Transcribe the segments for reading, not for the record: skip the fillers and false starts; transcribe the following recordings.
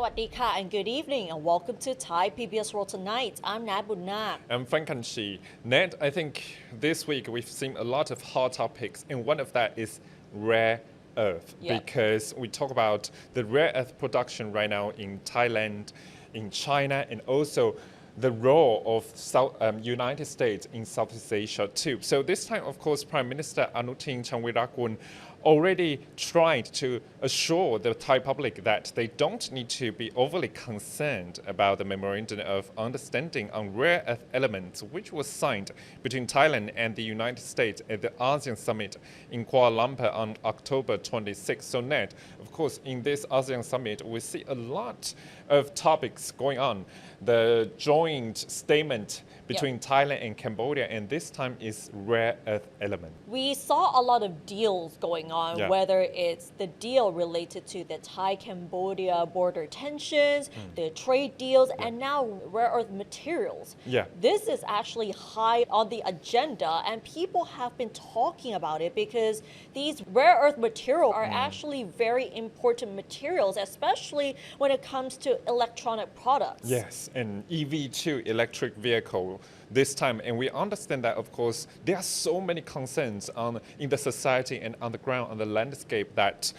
Sawadika and good evening and welcome to Thai PBS World Tonight. I'm Nat Budnak. I'm Frank Kanchi. Ned, I think this week we've seen a lot of hot topics, and one of that is rare earth. Yep. Because we talk about the rare earth production right now in Thailand, in China, and also the role of United States in Southeast Asia too. So this time, of course, Prime Minister Anutin Charnvirakul already tried to assure the Thai public that they don't need to be overly concerned about the Memorandum of Understanding on Rare Earth Elements, which was signed between Thailand and the United States at the ASEAN Summit in Kuala Lumpur on October 26. So Ned, of course, in this ASEAN Summit, we see a lot of topics going on. The joint statement between Thailand and Cambodia, and this time is rare earth element. We saw a lot of deals going on, whether it's the deal related to the Thai-Cambodia border tensions, the trade deals, and now rare earth materials. This is actually high on the agenda, and people have been talking about it because these rare earth materials are actually very important materials, especially when it comes to electronic products. Yes, and EV2, electric vehicle, this time. And we understand that, of course, there are so many concerns in the society and on the ground, on the landscape, that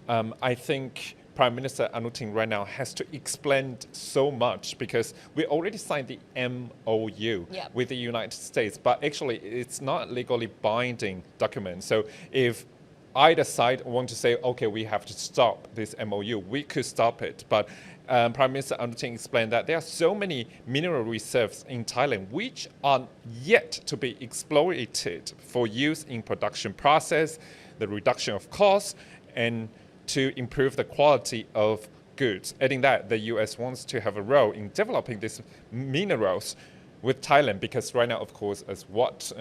I think Prime Minister Anutin right now has to explain so much, because we already signed the MoU with the United States, but actually it's not legally binding document. So if either side want to say, okay, we have to stop this MoU, we could stop it. But Prime Minister Anutin explained that there are so many mineral reserves in Thailand which are yet to be exploited for use in production process, the reduction of costs, and to improve the quality of goods. Adding that, the US wants to have a role in developing these minerals with Thailand, because right now, of course, as what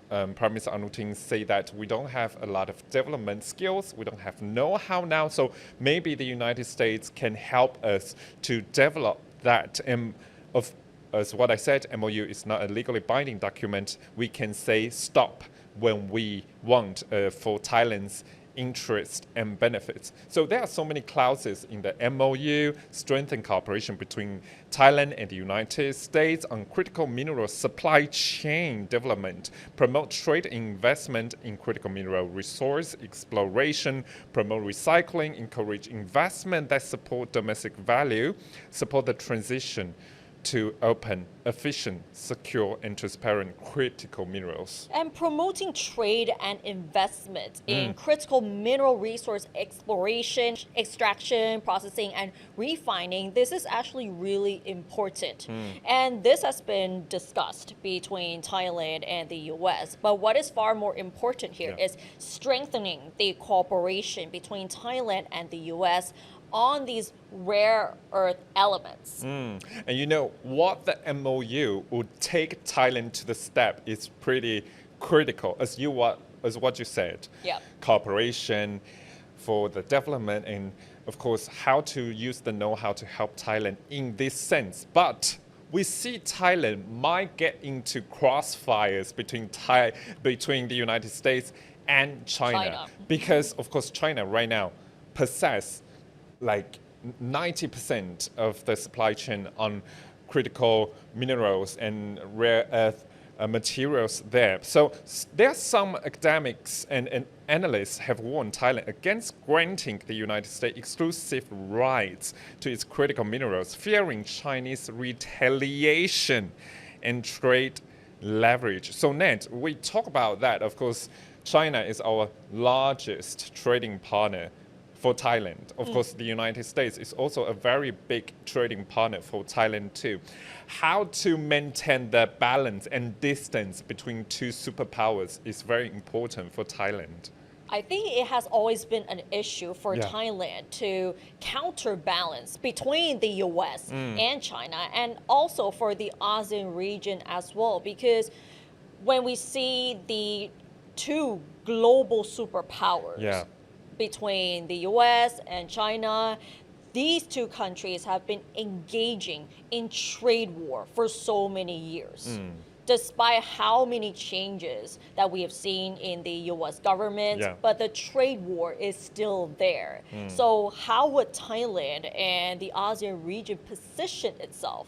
Prime Minister Anutin say, that we don't have a lot of development skills, we don't have know-how now, so maybe the United States can help us to develop that. And as what I said, MoU is not a legally binding document. We can say stop when we want for Thailand's interest and benefits. So there are so many clauses in the MoU, strengthen cooperation between Thailand and the United States on critical mineral supply chain development, promote trade and investment in critical mineral resource exploration, promote recycling, encourage investment that support domestic value, support the transition to open, efficient, secure, and transparent critical minerals. And promoting trade and investment in critical mineral resource exploration, extraction, processing, and refining. This is actually really important. And this has been discussed between Thailand and the US. But what is far more important here is strengthening the cooperation between Thailand and the US on these rare earth elements. And you know, what the MoU would take Thailand to the step is pretty critical, as what you said. Cooperation for the development, and of course, how to use the know-how to help Thailand in this sense. But we see Thailand might get into crossfires between the United States and China. Because, of course, China right now possesses like 90% of the supply chain on critical minerals and rare earth materials there. So there are some academics and analysts have warned Thailand against granting the United States exclusive rights to its critical minerals, fearing Chinese retaliation and trade leverage. So Ned, we talk about that. Of course, China is our largest trading partner for Thailand. Of course, the United States is also a very big trading partner for Thailand too. How to maintain the balance and distance between two superpowers is very important for Thailand. I think it has always been an issue for Thailand to counterbalance between the US and China, and also for the ASEAN region as well, because when we see the two global superpowers between the US and China, these two countries have been engaging in trade war for so many years. despite how many changes that we have seen in the US government, Yeah. but the trade war is still there. So how would Thailand and the ASEAN region position itself?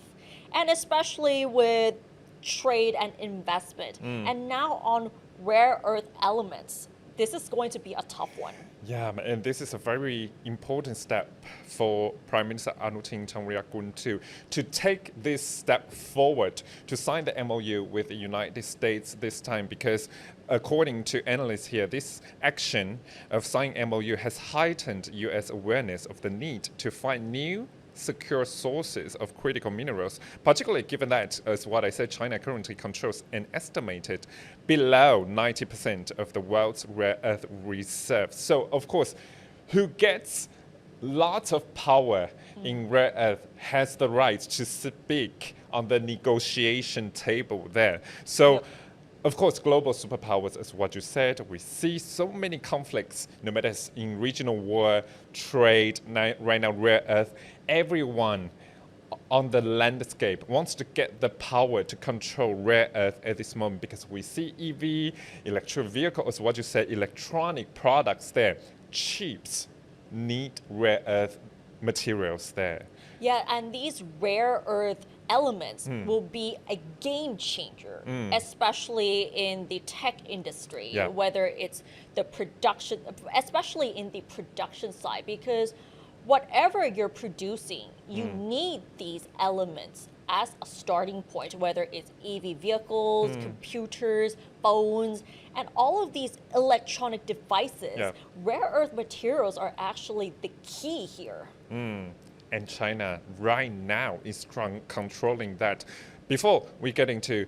And especially with trade and investment. And now on rare earth elements, this is going to be a tough one. Yeah, and this is a very important step for Prime Minister Anutin Chanvirakul to take this step forward to sign the MoU with the United States this time, because according to analysts here, this action of signing MoU has heightened U.S. awareness of the need to find new secure sources of critical minerals, particularly given that, as what I said, China currently controls an estimated below 90% of the world's rare earth reserves. So, of course, who gets lots of power in rare earth has the right to speak on the negotiation table there. So. Yep. Of course, global superpowers, as what you said, we see so many conflicts, no matter in regional war, trade, right now rare earth, everyone on the landscape wants to get the power to control rare earth at this moment, because we see EV, electric vehicle, as what you said, electronic products there. Chips need rare earth materials there. Yeah, and these rare earth elements will be a game changer, especially in the tech industry, Yeah. whether it's the production, especially in the production side, because whatever you're producing, you need these elements as a starting point, whether it's EV vehicles, computers, phones, and all of these electronic devices. Yeah. Rare earth materials are actually the key here. And China right now is controlling that. Before we get into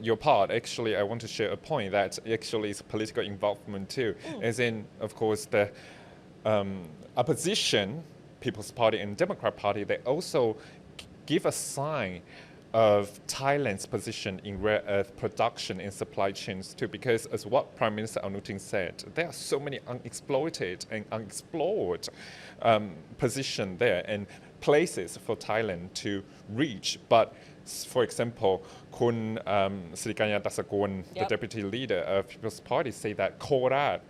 your part, actually, I want to share a point that actually is political involvement too. As in, of course, the opposition, People's Party and Democrat Party, they also give a sign of Thailand's position in rare earth production and supply chains too, because as what Prime Minister Anutin said, there are so many unexploited and unexplored positions there and places for Thailand to reach. But for example, Kun Sirikanya Dasakul, the Yep. deputy leader of People's Party, say that Korat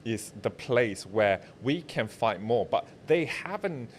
is the place where we can find more, but they haven't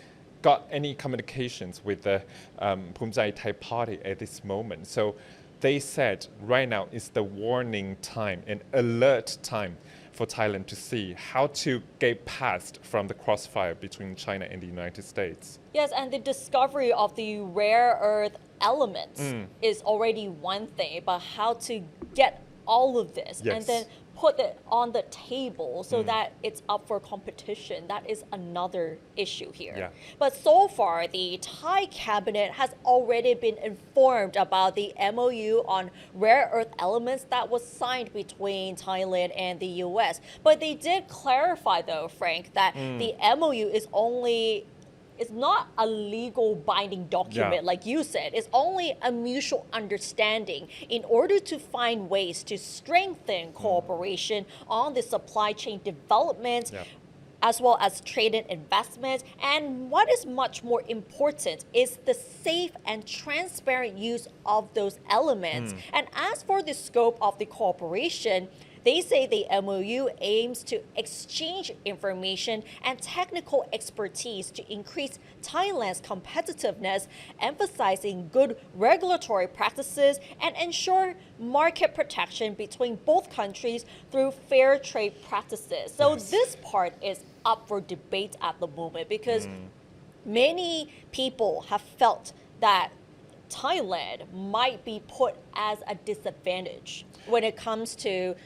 got any communications with the Phumjai Thai party at this moment. So they said right now is the warning time and alert time for Thailand to see how to get past from the crossfire between China and the United States. Yes, and the discovery of the rare earth elements is already one thing, but how to get all of this and Yes. then put it on the table so that it's up for competition, that is another issue here. Yeah. But so far, the Thai cabinet has already been informed about the MoU on rare earth elements that was signed between Thailand and the US. But they did clarify, though, Frank, that the MoU is it's not a legal binding document, Yeah. like you said. It's only a mutual understanding in order to find ways to strengthen cooperation on the supply chain development, Yeah. as well as trade and investment. And what is much more important is the safe and transparent use of those elements. And as for the scope of the cooperation, they say the MoU aims to exchange information and technical expertise to increase Thailand's competitiveness, emphasizing good regulatory practices and ensure market protection between both countries through fair trade practices. So Yes. this part is up for debate at the moment, because many people have felt that Thailand might be put as a disadvantage when it comes to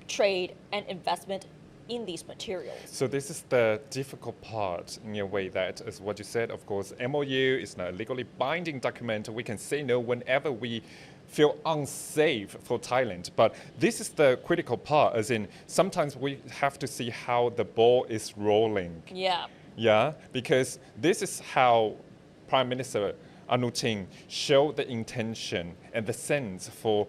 trade and investment in these materials. So this is the difficult part in a way that, as what you said, of course, MoU is not a legally binding document. We can say no whenever we feel unsafe for Thailand. But this is the critical part, as in sometimes we have to see how the ball is rolling. Yeah. Yeah, because this is how Prime Minister Anutin showed the intention and the sense for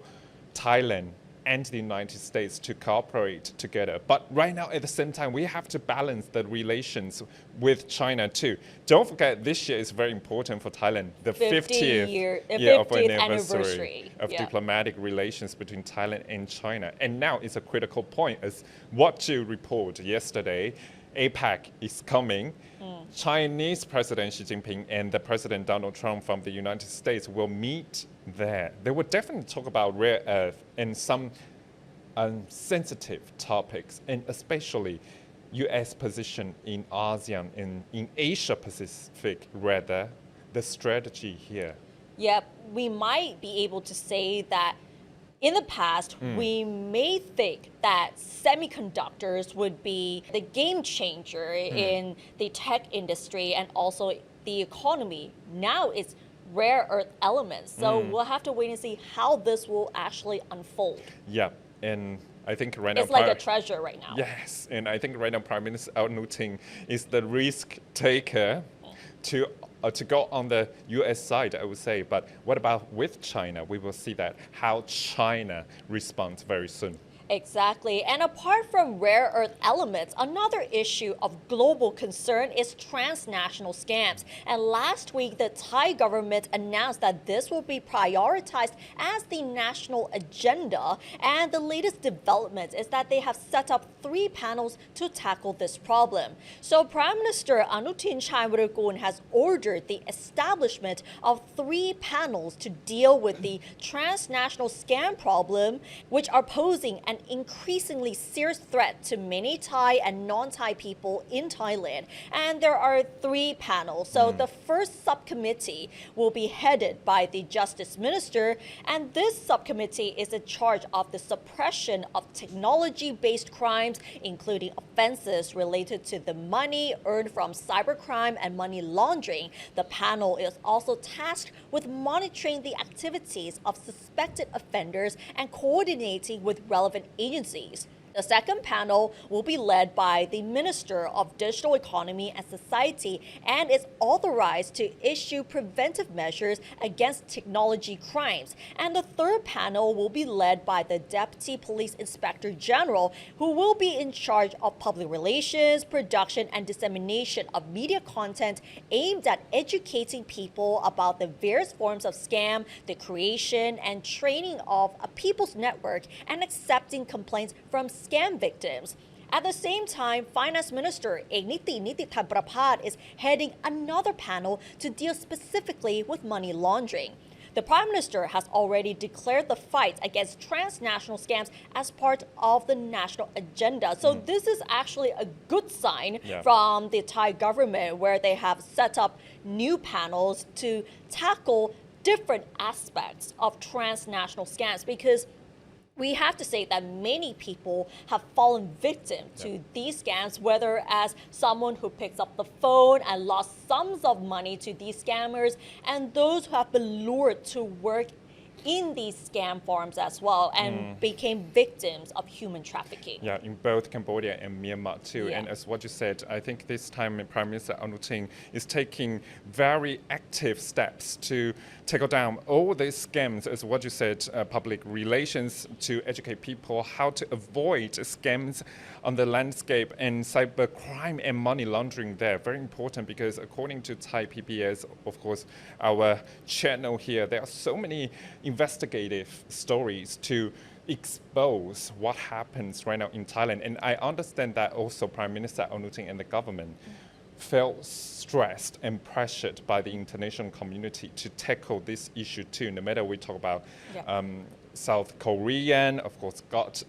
Thailand and the United States to cooperate together. But right now, at the same time, we have to balance the relations with China too. Don't forget, this year is very important for Thailand, the 50th year of 50th anniversary of yeah. diplomatic relations between Thailand and China. And now it's a critical point, as what you reported yesterday. APEC is coming. Chinese President Xi Jinping and the President Donald Trump from the United States will meet there. They will definitely talk about rare earth and some sensitive topics, and especially U.S. position in ASEAN and in Asia Pacific, rather, the strategy here. Yep, we might be able to say that in the past, we may think that semiconductors would be the game changer in the tech industry and also the economy. Now it's rare earth elements. So we'll have to wait and see how this will actually unfold. Yeah, and I think right now it's like a treasure right now. Yes, and I think right now Prime Minister Anutin is the risk taker to go on the U.S. side, I would say. But what about with China? We will see that how China responds very soon. Exactly. And apart from rare earth elements, another issue of global concern is transnational scams. And last week, the Thai government announced that this will be prioritized as the national agenda. And the latest development is that they have set up 3 panels to tackle this problem. So Prime Minister Anutin Charnvirakul has ordered the establishment of 3 panels to deal with the transnational scam problem, which are posing an increasingly serious threat to many Thai and non-Thai people in Thailand. And there are 3 panels. So the first subcommittee will be headed by the Justice Minister, and this subcommittee is in charge of the suppression of technology-based crimes, including offenses related to the money earned from cybercrime and money laundering. The panel is also tasked with monitoring the activities of suspected offenders and coordinating with relevant agencies. The second panel will be led by the Minister of Digital Economy and Society and is authorized to issue preventive measures against technology crimes. And the third panel will be led by the Deputy Police Inspector General, who will be in charge of public relations, production, and dissemination of media content aimed at educating people about the various forms of scam, the creation and training of a people's network, and accepting complaints from scam victims. At the same time, Finance Minister Niti Thaprapat is heading another panel to deal specifically with money laundering. The Prime Minister has already declared the fight against transnational scams as part of the national agenda. So this is actually a good sign from the Thai government, where they have set up new panels to tackle different aspects of transnational scams, because we have to say that many people have fallen victim to these scams, whether as someone who picks up the phone and lost sums of money to these scammers, and those who have been lured to work in these scam farms as well and became victims of human trafficking. Yeah, in both Cambodia and Myanmar too. Yeah. And as what you said, I think this time Prime Minister Anutin is taking very active steps to tackle down all these scams, as what you said, public relations, to educate people how to avoid scams on the landscape, and cybercrime and money laundering there. Very important, because according to Thai PBS, of course, our channel here, there are so many investigative stories to expose what happens right now in Thailand. And I understand that also Prime Minister Anutin and the government felt stressed and pressured by the international community to tackle this issue too, no matter we talk about South Korean, of course, got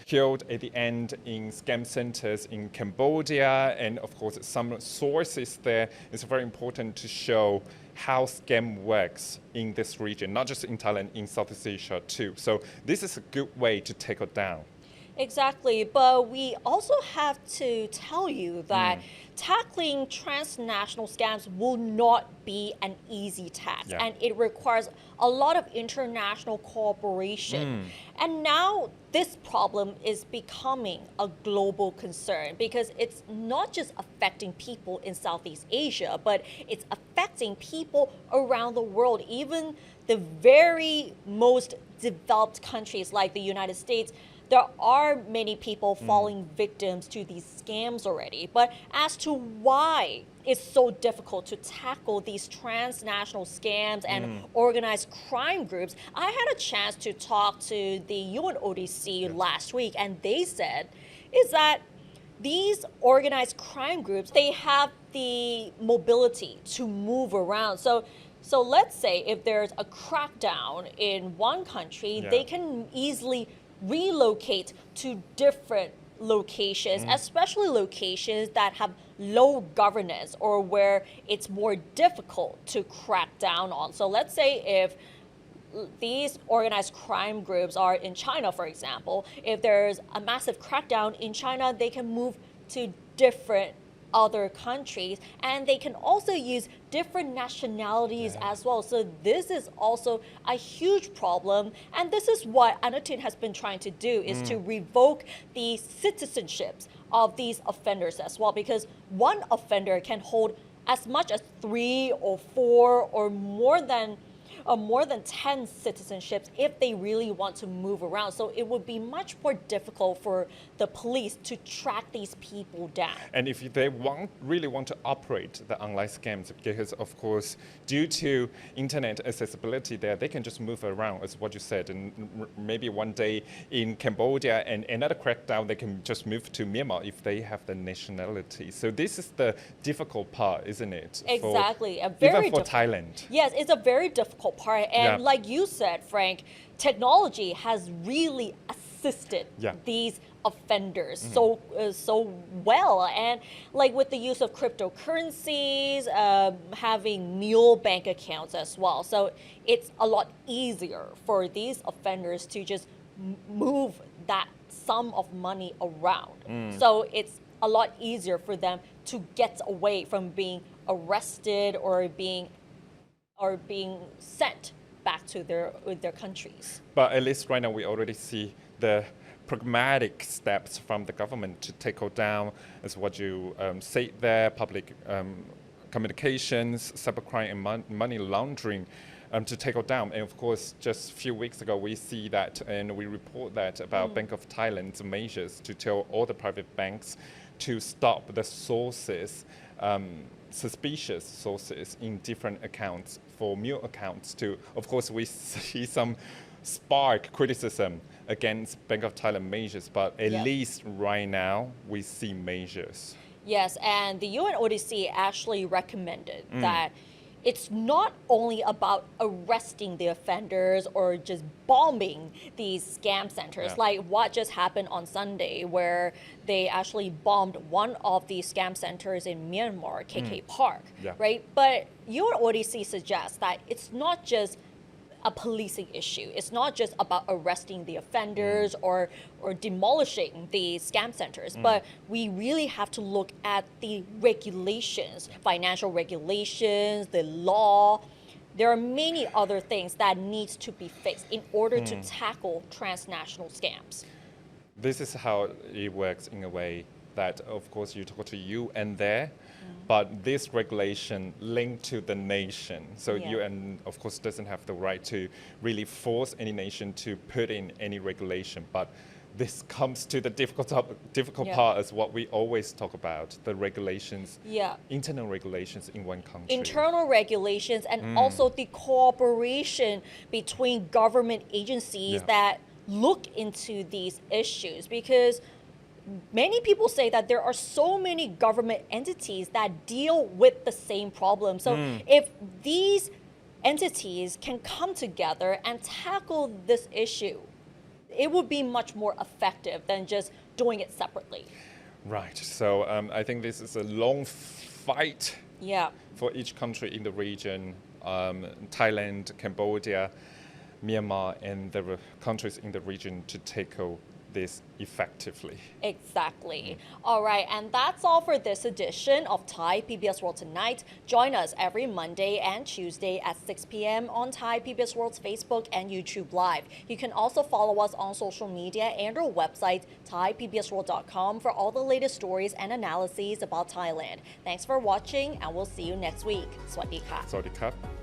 killed at the end in scam centers in Cambodia, and of course some sources there. It's very important to show how scam works in this region, not just in Thailand, in Southeast Asia too. So this is a good way to tackle down. Exactly, but we also have to tell you that tackling transnational scams will not be an easy task, and it requires a lot of international cooperation. And now this problem is becoming a global concern, because it's not just affecting people in Southeast Asia, but it's affecting people around the world, even the very most developed countries like the United States, there are many people falling victims to these scams already. But as to why it's so difficult to tackle these transnational scams and organized crime groups, I had a chance to talk to the UNODC last week, and they said is that these organized crime groups, they have the mobility to move around. So let's say if there's a crackdown in one country, they can easily relocate to different locations, especially locations that have low governance or where it's more difficult to crack down on. So let's say if these organized crime groups are in China, for example, if there's a massive crackdown in China, they can move to different other countries, and they can also use different nationalities as well. So this is also a huge problem, and this is what Anutin has been trying to do, is to revoke the citizenships of these offenders as well, because one offender can hold as much as 3 or 4 or more than 10 citizenships if they really want to move around. So it would be much more difficult for the police to track these people down. And if they really want to operate the online scams, because of course, due to internet accessibility there, they can just move around, as what you said, and maybe one day in Cambodia and another crackdown, they can just move to Myanmar if they have the nationality. So this is the difficult part, isn't it? Exactly. Even for Thailand. Yes, it's a very difficult part. And like you said, Frank, technology has really assisted these offenders so well. And like with the use of cryptocurrencies, having mule bank accounts as well. So it's a lot easier for these offenders to just move that sum of money around. So it's a lot easier for them to get away from being arrested or being sent back to their countries. But at least right now we already see the pragmatic steps from the government to tackle down, as what you said there, public communications, cybercrime and money laundering, to tackle down. And of course, just a few weeks ago, we see that and we report that about Bank of Thailand's measures to tell all the private banks to stop the sources, suspicious sources in different accounts for mule accounts to, of course, we see some spark criticism against Bank of Thailand measures, but at least right now we see measures. Yes, and the UNODC actually recommended that it's not only about arresting the offenders or just bombing these scam centers, like what just happened on Sunday, where they actually bombed one of these scam centers in Myanmar, KK Park, right? But UNODC suggests that it's not just a policing issue. It's not just about arresting the offenders or demolishing the scam centers, but we really have to look at the regulations, financial regulations, the law. There are many other things that needs to be fixed in order to tackle transnational scams. This is how it works in a way that, of course, you talk to UN there, but this regulation linked to the nation. So UN, of course, doesn't have the right to really force any nation to put in any regulation. But this comes to the difficult part, is what we always talk about, the regulations, internal regulations in one country. Internal regulations and also the cooperation between government agencies that look into these issues, because many people say that there are so many government entities that deal with the same problem. So if these entities can come together and tackle this issue, it would be much more effective than just doing it separately. Right. So I think this is a long fight for each country in the region, Thailand, Cambodia, Myanmar, and the countries in the region to tackle this effectively. Exactly. All right, and that's all for this edition of Thai PBS World Tonight. Join us every Monday and Tuesday at 6 p.m. on Thai PBS World's Facebook and YouTube Live. You can also follow us on social media and our website, thaipbsworld.com, for all the latest stories and analyses about Thailand. Thanks for watching, and we'll see you next week. สวัสดีค่ะ สวัสดีครับ